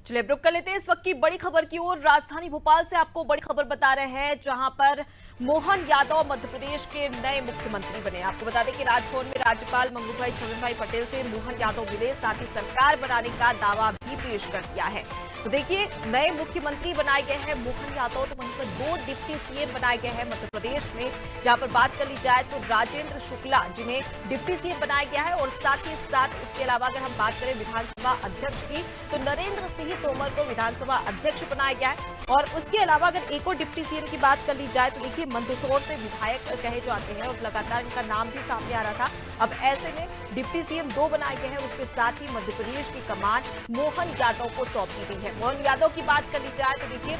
चलिए रुक कर लेते हैं इस वक्त की बड़ी खबर की ओर। राजधानी भोपाल से आपको बड़ी खबर बता रहे हैं, जहां पर मोहन यादव मध्य प्रदेश के नए मुख्यमंत्री बने। आपको बता दें कि राजभवन में राज्यपाल मंगूभाई छगनभाई पटेल से मोहन यादव मिले, साथ ही सरकार बनाने का दावा भी पेश कर दिया है। तो देखिए, नए मुख्यमंत्री बनाए गए हैं मोहन यादव, तो वहीं पर 2 डिप्टी सीएम बनाए गए हैं मध्य प्रदेश में। जहां पर बात कर ली जाए तो राजेंद्र शुक्ला, जिन्हें डिप्टी सीएम बनाया गया है, और साथ ही साथ इसके अलावा अगर हम बात करें विधानसभा अध्यक्ष की, तो नरेंद्र सिंह तोमर को विधानसभा अध्यक्ष बनाया गया है। और उसके अलावा अगर एक और डिप्टी सीएम की बात कर ली जाए तो देखिए, मंदसौर से विधायक कहे जाते हैं और लगातार इनका नाम भी सामने आ रहा था। अब ऐसे में डिप्टी सीएम 2 बनाए गए हैं। उसके साथ ही मध्य प्रदेश की कमान मोहन यादव को सौंप दी गई है। मोहन यादव की बात कर ली जाए तो देखिए,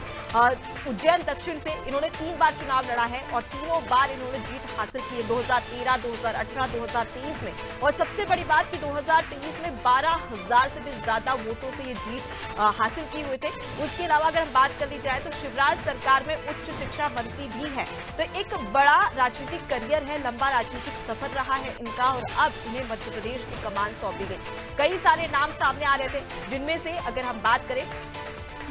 उज्जैन दक्षिण से इन्होंने 3 बार चुनाव लड़ा है और तीनों बार इन्होंने जीत हासिल की है, 2013, 2018, 2023 में। और सबसे बड़ी बात कि 2023 में 12,000 से भी ज्यादा वोटों से ये जीत हासिल की हुए थे। उसके अलावा अगर हम बात कर ली जाए तो शिवराज सरकार में उच्च शिक्षा मंत्री भी है। तो एक बड़ा राजनीतिक करियर है, लंबा राजनीतिक सफर रहा है इनका, और अब इन्हें मध्य प्रदेश की कमान सौंपी गई। कई सारे नाम सामने आ रहे थे, जिनमें से अगर हम बात करें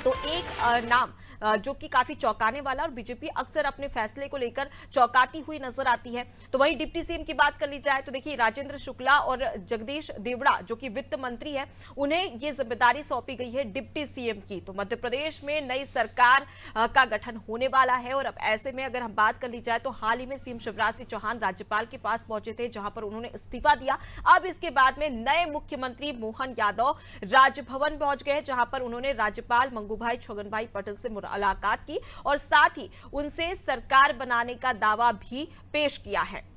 तो एक नाम जो कि काफी चौंकाने वाला, और बीजेपी अक्सर अपने फैसले को लेकर चौंकाती हुई नजर आती है। तो वहीं डिप्टी सीएम की बात कर ली जाए तो देखिए, राजेंद्र शुक्ला और जगदीश देवड़ा जो कि वित्त मंत्री है, उन्हें ये जिम्मेदारी सौंपी गई है डिप्टी सीएम की। तो मध्य प्रदेश में नई सरकार का गठन होने वाला है। और अब ऐसे में अगर हम बात कर ली जाए तो हाल ही में सीएम शिवराज सिंह चौहान राज्यपाल के पास पहुंचे थे, जहां पर उन्होंने इस्तीफा दिया। अब इसके बाद में नए मुख्यमंत्री मोहन यादव राजभवन पहुंच गए, जहां पर उन्होंने राज्यपाल मंगूभाई छगनभाई पटेल से मुलाकात की और साथ ही उनसे सरकार बनाने का दावा भी पेश किया है।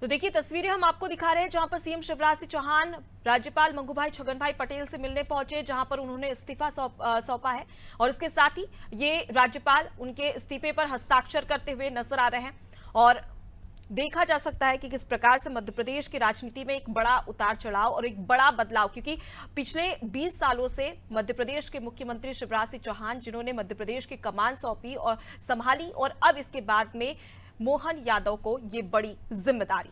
तो देखिए, तस्वीरें हम आपको दिखा रहे हैं जहां पर सीएम शिवराज सिंह चौहान राज्यपाल मंगूभाई छगनभाई पटेल से मिलने पहुंचे, जहां पर उन्होंने इस्तीफा सौंपा है। और इसके साथ ही ये राज्यपाल उनके इस्तीफे पर हस्ताक्षर करते हुए नजर आ रहे हैं। और देखा जा सकता है कि किस प्रकार से मध्य प्रदेश की राजनीति में एक बड़ा उतार चढ़ाव और एक बड़ा बदलाव, क्योंकि पिछले 20 सालों से मध्य प्रदेश के मुख्यमंत्री शिवराज सिंह चौहान, जिन्होंने मध्य प्रदेश की कमान सौंपी और संभाली, और अब इसके बाद में मोहन यादव को ये बड़ी जिम्मेदारी।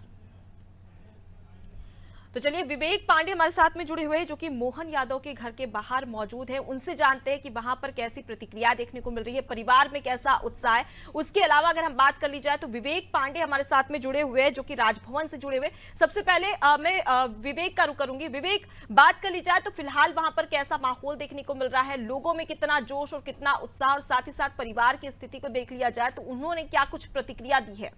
तो चलिए, विवेक पांडे हमारे साथ में जुड़े हुए हैं, जो कि मोहन यादव के घर के बाहर मौजूद है। उनसे जानते हैं कि वहां पर कैसी प्रतिक्रिया देखने को मिल रही है, परिवार में कैसा उत्साह है। उसके अलावा अगर हम बात कर ली जाए तो विवेक पांडे हमारे साथ में जुड़े हुए हैं, जो कि राजभवन से जुड़े हुए। सबसे पहले मैं विवेक का रुख करूंगी। विवेक, बात कर ली जाए तो फिलहाल वहां पर कैसा माहौल देखने को मिल रहा है, लोगों में कितना जोश और कितना उत्साह, और साथ ही साथ परिवार की स्थिति को देख लिया जाए तो उन्होंने क्या कुछ प्रतिक्रिया दी है?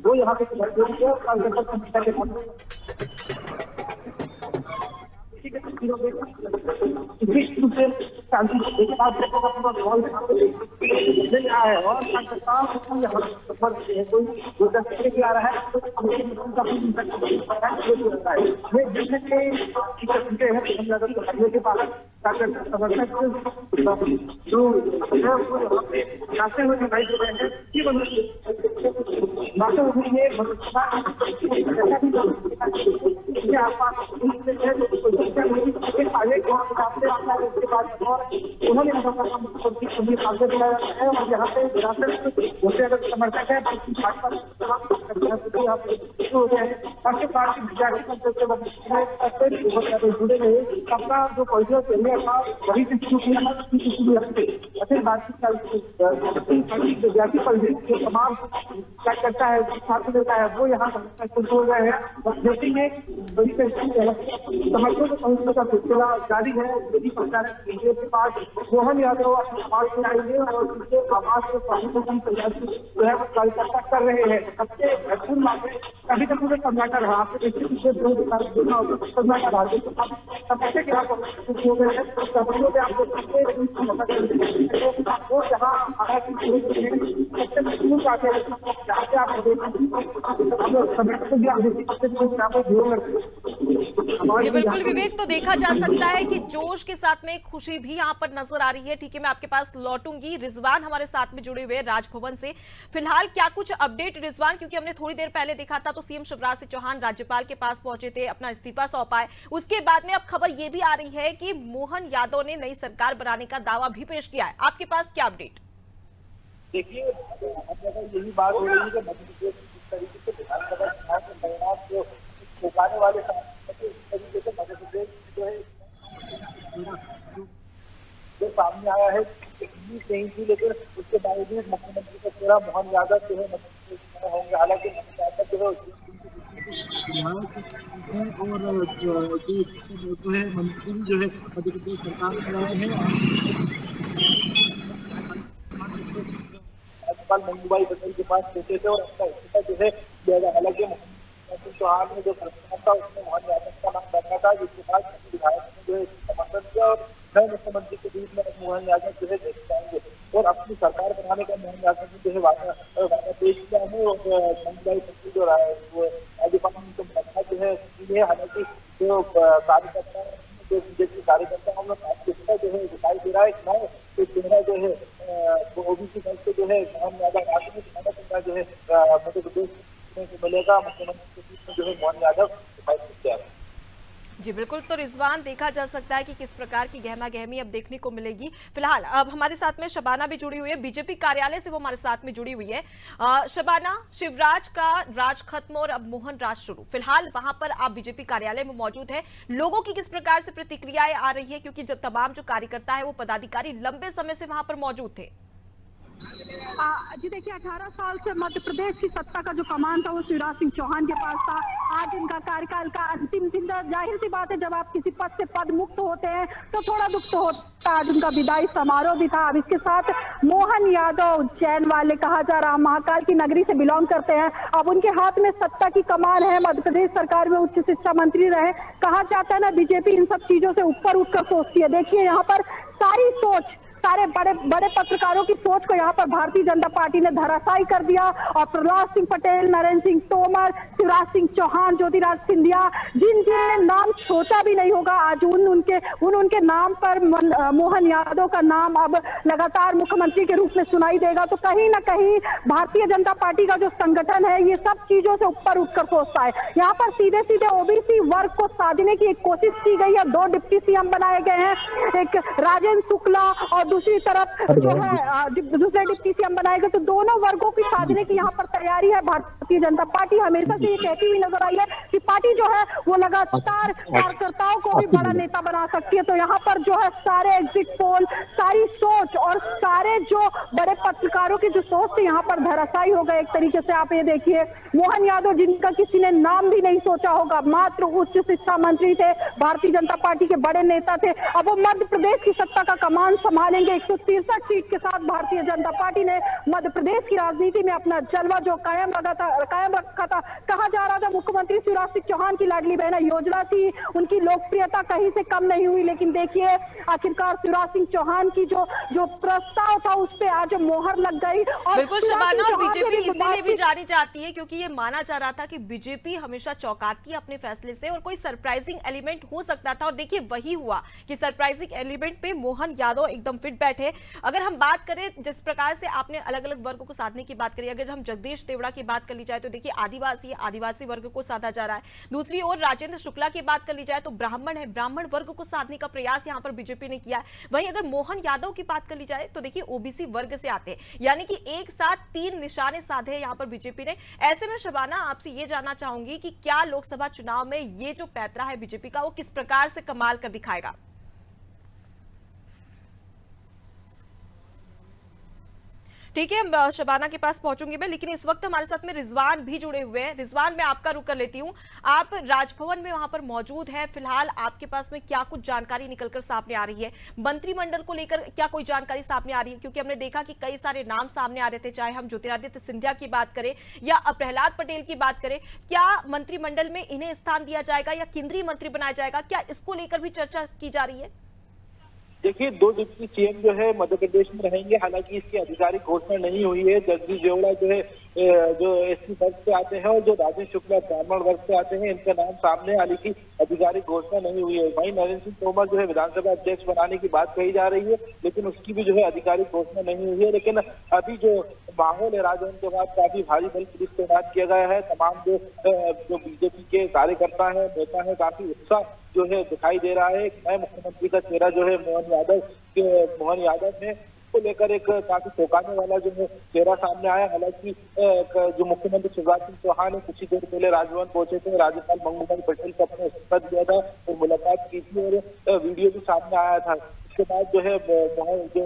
वो यहाँ पे निश्चित रूप से शांति के बाद पूरा माहौल नहीं आया है। और कोई आ रहा है के पास समर्थक जो हुए दिखाई दे रहे हैं कि आसपास उन्होंने है, और यहाँ पे समर्थक है जुड़े रहे। सबका जो पॉलिटिकल था वही से शुरू किया। फिर बातचीत विद्यार्थी पर जो तमाम क्या करता है छात्र देता है वो यहाँ कुछ हो रहे हैं। देखेंगे बड़ी समस्या को पहुंचने का सिलसिला जारी है। यदि सरकार के पास मोहन यादव आवाज में आएंगे और उनके आवाज को पहुंचने की तैयारी जो है वो कार्यकर्ता कर रहे हैं। सबसे महत्वपूर्ण बात है कभी कभी वो सन्नाटा रहा। आपको देखिए पिछले 2 दिनों देखना होगा सन्नाटा रहा समस्या के यहाँ पर हो गए हैं। समस्या में आपको वो जहाँ सबसे महत्वपूर्ण बात है जहाँ से आप जी बिल्कुल विवेक, तो देखा जा सकता है कि जोश के साथ में खुशी भी यहाँ पर नजर आ रही है। ठीक है, मैं आपके पास लौटूंगी। रिजवान हमारे साथ में जुड़े हुए राजभवन से। फिलहाल क्या कुछ अपडेट रिजवान, क्योंकि हमने थोड़ी देर पहले देखा था तो सीएम शिवराज सिंह चौहान राज्यपाल के पास पहुंचे थे, अपना इस्तीफा सौंपा। उसके बाद में अब खबर ये भी आ रही है कि मोहन यादव ने नई सरकार बनाने का दावा भी पेश किया है। आपके पास क्या अपडेट? देखिए, यही बात हो रही है कि मध्य प्रदेश जिस तरीके से विधानसभा चुनाव के परिणाम को चौंकाने वाले इस तरीके से मध्य प्रदेश जो है जो सामने आया है उम्मीद नहीं थी, लेकिन उसके बावजूद मुख्यमंत्री का चेहरा मोहन यादव जो है मध्य प्रदेश में होंगे। हालांकि मोहन यादव जो है और जो है मंत्री जो है मध्य प्रदेश सरकार में रहे हैं राज्यपाल मंगूभाई पटेल के पास पहुंचे थे और अपना इस्तीफा जो है दिया गया। हालांकि मुख्यमंत्री चौहान ने जो प्रस्ताव था उसमें मोहन यादव का नाम रखा था, जिसके बाद विधायक ने जो है समर्थन किया और नए मुख्यमंत्री के बीच में मोहन यादव जो है देख जाएंगे और अपनी सरकार बनाने का मोहन यादव ने जो है वादा पेश किया है। और मंगूभाई पटेल जो राज्यपाल ने मुलाकात जो है की है। हालांकि जो कार्यकर्ता जो बीजेपी कार्यकर्ता हम लोग जो है दिखाई दे रहा है नए चेहरा जो है ओबीसी दल से जो है मोहन यादव राजनीतिक जो है मध्य प्रदेश को मिलेगा। मुख्यमंत्री के बीच में जो है मोहन यादव दिखाई देते हैं। जी बिल्कुल, तो रिजवान देखा जा सकता है कि किस प्रकार की गहमा गहमी अब देखने को मिलेगी। फिलहाल अब हमारे साथ में शबाना भी जुड़ी हुई है, बीजेपी कार्यालय से वो हमारे साथ में जुड़ी हुई है। शबाना, शिवराज का राज खत्म और अब मोहन राज शुरू। फिलहाल वहां पर आप बीजेपी कार्यालय में मौजूद है, लोगों की किस प्रकार से प्रतिक्रियाएं आ रही है, क्योंकि जो तमाम जो कार्यकर्ता है वो पदाधिकारी लंबे समय से वहां पर मौजूद थे? जी देखिए, 18 साल से मध्य प्रदेश की सत्ता का जो कमान था वो शिवराज सिंह चौहान के पास था। आज इनका कार्यकाल का अंतिम दिन था। जाहिर सी बात है, जब आप किसी पद से पद मुक्त होते हैं तो थोड़ा दुख तो होता है। आज उनका विदाई समारोह भी था। अब इसके साथ मोहन यादव उज्जैन वाले कहा जा रहा, महाकाल की नगरी से बिलोंग करते हैं। अब उनके हाथ में सत्ता की कमान है। मध्य प्रदेश सरकार में उच्च शिक्षा मंत्री रहे। कहा जाता है ना, बीजेपी इन सब चीजों से ऊपर उठकर सोचती है। देखिए, यहाँ पर सारी सोच, सारे बड़े बड़े पत्रकारों की सोच को यहाँ पर भारतीय जनता पार्टी ने धराशायी कर दिया। और प्रहलाद सिंह पटेल, नरेंद्र सिंह तोमर, शिवराज सिंह चौहान, ज्योतिरादित्य सिंधिया, जिन ने नाम सोचा भी नहीं होगा, आज उनके नाम पर मोहन यादव का नाम अब लगातार मुख्यमंत्री के रूप में सुनाई देगा। तो कहीं ना कहीं भारतीय जनता पार्टी का जो संगठन है ये सब चीजों से ऊपर उठकर सोचता है। यहाँ पर सीधे सीधे ओबीसी वर्ग को साधने की एक कोशिश की गई है। 2 डिप्टी सीएम बनाए गए हैं, एक राजेंद्र शुक्ला और दूसरी तरफ जो है दूसरे डिप्टी सीएम बनाए गए। तो दोनों वर्गों की साधने की यहाँ पर तैयारी है। भारतीय जनता पार्टी हमेशा से ये कहती हुई नजर आई है कि पार्टी जो है वो लगातार कार्यकर्ताओं को भी बड़ा नेता बना सकती है। तो यहाँ पर जो है सारे एग्जिट पोल, सारी सोच और सारे जो बड़े पत्रकारों की जो सोच थी यहाँ पर धराशायी हो गए एक तरीके से। आप ये देखिए, मोहन यादव जिनका किसी ने नाम भी नहीं सोचा होगा, मात्र उच्च शिक्षा मंत्री थे, भारतीय जनता पार्टी के बड़े नेता थे। अब वो मध्य प्रदेश की सत्ता का कमान संभालेंगे। 163 सीट के साथ भारतीय जनता पार्टी ने मध्य प्रदेश की राजनीति में अपना जलवा जो कायम रखा था। कहा जा रहा था मुख्यमंत्री शिवराज सिंह चौहान की लाडली बहना योजना थी, उनकी लोकप्रियता कहीं से कम नहीं हुई। लेकिन देखिए, आखिरकार शिवराज सिंह चौहान की जो प्रस्ताव था उस पर आज मोहर लग गई। और बिल्कुल शबाना, और बीजेपी इसीलिए भी जानी चाहती है क्योंकि ये माना जा रहा था कि बीजेपी हमेशा चौंकाती है अपने फैसले से और कोई सरप्राइजिंग एलिमेंट हो सकता था। और देखिए वही हुआ कि सरप्राइजिंग एलिमेंट पे मोहन यादव एकदम फिट बैठे। अगर हम बात करें जिस प्रकार से आपने अलग अलग वर्गों को साधने की बात करी, अगर हम जगदीश देवड़ा की बात कर ली जाए तो देखिए आदिवासी वर्ग को साधा जा रहा है। दूसरी ओर राजेंद्र शुक्ला की बात कर ली जाए तो ब्राह्मण है, ब्राह्मण वर्ग को साधने का प्रयास यहां पर बीजेपी ने किया है। वहीं अगर मोहन यादव की बात कर ली जाए तो देखिए ओबीसी वर्ग से आते हैं, यानी कि एक साथ 3 निशाने साधे यहां पर बीजेपी ने। ऐसे में शबाना, आपसे ये जानना चाहूंगी कि क्या लोकसभा चुनाव में ये जो पैतरा है बीजेपी का वो किस प्रकार से कमाल कर दिखाएगा? ठीक है, शबाना के पास पहुंचूंगी मैं, लेकिन इस वक्त हमारे साथ में रिजवान भी जुड़े हुए हैं। रिजवान, मैं आपका रुख कर लेती हूं। आप राजभवन में वहां पर मौजूद हैं, फिलहाल आपके पास में क्या कुछ जानकारी निकलकर सामने आ रही है? मंत्रिमंडल को लेकर क्या कोई जानकारी सामने आ रही है? क्योंकि हमने देखा कि कई सारे नाम सामने आ रहे थे, चाहे हम ज्योतिरादित्य सिंधिया की बात करें या प्रहलाद पटेल की बात करें। क्या मंत्रिमंडल में इन्हें स्थान दिया जाएगा या केंद्रीय मंत्री बनाया जाएगा? क्या इसको लेकर भी चर्चा की जा रही है? देखिए, 2 डिप्टी सीएम जो है मध्य प्रदेश में रहेंगे। हालांकि इसकी आधिकारिक घोषणा नहीं हुई है। जगदीश देवड़ा जो है जो एसटी वर्ग से आते हैं और जो राजेश शुक्ला ब्राह्मण वर्ग से आते हैं, इनका नाम सामने आने की आधिकारिक घोषणा नहीं हुई है। वहीं नरेंद्र सिंह तोमर जो है विधानसभा अध्यक्ष बनाने की बात कही जा रही है, लेकिन उसकी भी जो है आधिकारिक घोषणा नहीं हुई है। लेकिन अभी जो माहौल है, राजभवन के बाद काफी भारी बल पुलिस तैनात किया गया है। तमाम जो बीजेपी के कार्यकर्ता है, नेता है, काफी उत्साह जो है दिखाई दे रहा है। नए मुख्यमंत्री का चेहरा जो है मोहन यादव है, को लेकर एक काफी चौंकाने वाला जो है चेहरा सामने आया। हालांकि जो मुख्यमंत्री शिवराज सिंह चौहान कुछ ही देर पहले राजभवन पहुंचे थे, राज्यपाल मंगू भाई पटेल को अपने इस्तीफा दिया था और मुलाकात की थी और वीडियो भी सामने आया था। इसके बाद जो है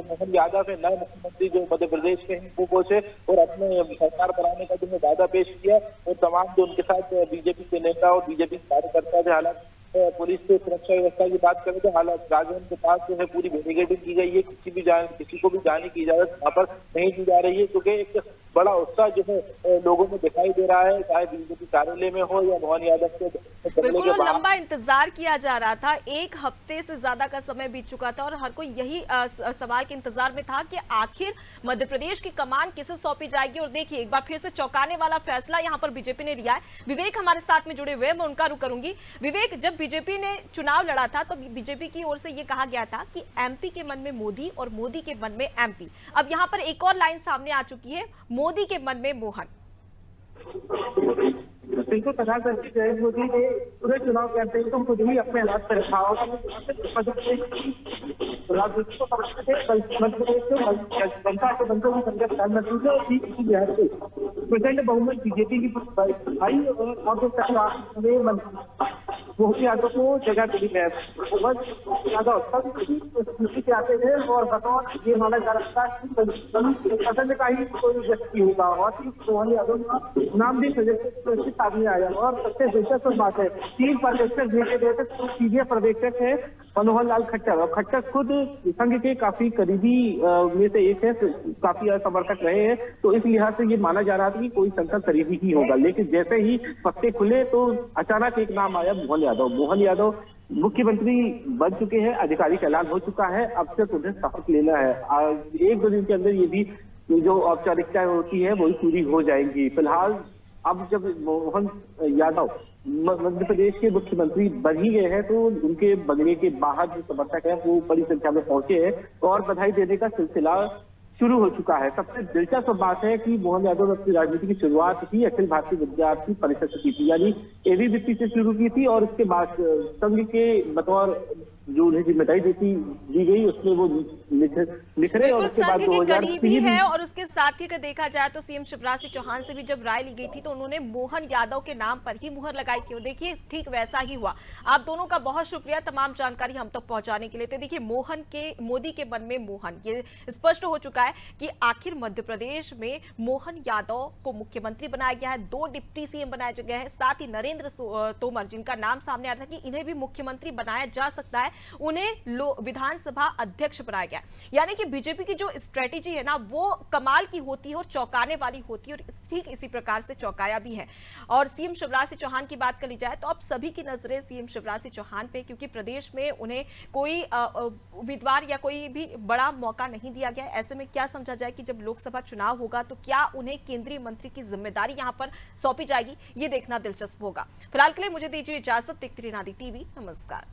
मोहन यादव है, नए मुख्यमंत्री जो मध्य प्रदेश के हैं, वो पहुंचे और अपने सरकार बनाने का जो है वादा पेश किया और तमाम जो उनके साथ बीजेपी के नेता और बीजेपी के कार्यकर्ता थे। हालांकि पुलिस से सुरक्षा व्यवस्था की बात करें तो हालांकि राजभवन के पास जो है पूरी बैरिकेडिंग की गई है। किसी को भी जाने की इजाजत यहाँ पर नहीं दी जा रही है, क्योंकि एक बड़ा उत्साह जो है लोगों में दिखाई दे रहा है, चाहे बीजेपी कार्यालय में हो या मोहन यादव के बिल्कुल लंबा इंतजार किया जा रहा था। 1 हफ्ते से ज्यादा का समय बीत चुका था और हर कोई यही सवाल के इंतजार में था कि आखिर मध्य प्रदेश की कमान किसे सौंपी जाएगी। और देखिए, एक बार फिर से चौंकाने वाला फैसला यहाँ पर बीजेपी ने लिया है। विवेक हमारे साथ में जुड़े हुए हैं, मैं उनका रुख करूंगी। विवेक, जब बीजेपी ने चुनाव लड़ा था तो बीजेपी की ओर से ये कहा गया था कि एमपी के मन में मोदी और मोदी के मन में एमपी। अब यहाँ पर एक और लाइन सामने आ चुकी है, मोदी के मन में मोहन। बिल्कुल प्रधानमंत्री नरेंद्र मोदी ने पूरे चुनाव कैंपेन को खुद ही अपने हाथ में रखा और राजनीति को समझते थे। मध्य प्रदेश के जनता के बंधु में पंजाब प्रधानमंत्री से ठीक इसी लिहाज से प्रचंड बहुमत बीजेपी की आई और मोहन यादव को जगह मिली है। मोहन यादव स्मृति से आते थे और बतौर ये माना जा रहा था कि पसंद का ही कोई व्यक्ति होगा और मोहन यादव का नाम भी सजेस्ट सामने आया। और सबसे दिलचस्प बात है, 3 पर्यवेक्षक भेजे गए थे, तो सीधे पर्यवेक्षक है मनोहर लाल खट्टर और खट्टर खुद संघ के काफी करीबी में से एक है, काफी समर्थक रहे हैं। तो इस लिहाज से ये माना जा रहा था कि कोई संसद करीबी ही होगा, लेकिन जैसे ही पत्ते खुले तो अचानक एक नाम आया, मोहन यादव मुख्यमंत्री बन चुके हैं, आधिकारिक ऐलान हो चुका है। अब से उन्हें शपथ लेना है। 1-2 दिन के अंदर ये भी जो औपचारिकताएं होती है वही पूरी हो जाएंगी। फिलहाल अब जब मोहन यादव मध्य प्रदेश के मुख्यमंत्री बन ही गए हैं तो उनके बनने के बाहर जो समर्थक हैं वो बड़ी संख्या में पहुंचे हैं और बधाई देने का सिलसिला शुरू हो चुका है। सबसे दिलचस्प बात है कि मोहन यादव ने अपनी राजनीति की शुरुआत ही अखिल भारतीय विद्यार्थी परिषद से की थी, यानी एबीवीपी से शुरू की थी और उसके बाद संघ के बतौर जो उन्हें जिम्मेदारी दी गई उसमें वो निखरे और उसके बाद 2003 भी है। और उसके साथ ही अगर देखा जाए तो सीएम शिवराज सिंह चौहान से भी जब राय ली गई थी तो उन्होंने मोहन यादव के नाम पर ही मुहर लगाई थी और देखिए ठीक वैसा ही हुआ। आप दोनों का बहुत शुक्रिया तमाम जानकारी हम तक पहुंचाने के लिए। तो देखिए, मोदी के मन में मोहन, ये स्पष्ट हो चुका है कि आखिर मध्य प्रदेश में मोहन यादव को मुख्यमंत्री बनाया गया है, 2 डिप्टी सीएम बनाए गए हैं, साथ ही नरेंद्र तोमर जिनका नाम सामने आ रहा था कि इन्हें भी मुख्यमंत्री बनाया जा सकता है, उन्हें विधानसभा अध्यक्ष बनाया गया। यानी कि बीजेपी की जो स्ट्रेटेजी है ना वो कमाल की होती है और चौंकाने वाली होती है और ठीक इसी प्रकार से चौंकाया भी है। और सीएम शिवराज सिंह चौहान की बात कर ली जाए तो अब सभी की नजरें सीएम शिवराज सिंह चौहान पे, क्योंकि प्रदेश में उन्हें कोई उम्मीदवार या कोई भी बड़ा मौका नहीं दिया गया। ऐसे में क्या समझा जाए कि जब लोकसभा चुनाव होगा तो क्या उन्हें केंद्रीय मंत्री की जिम्मेदारी यहां पर सौंपी जाएगी, ये देखना दिलचस्प होगा। फिलहाल के लिए मुझे दीजिए इजाजत। देखते रहिए नादी टीवी। नमस्कार।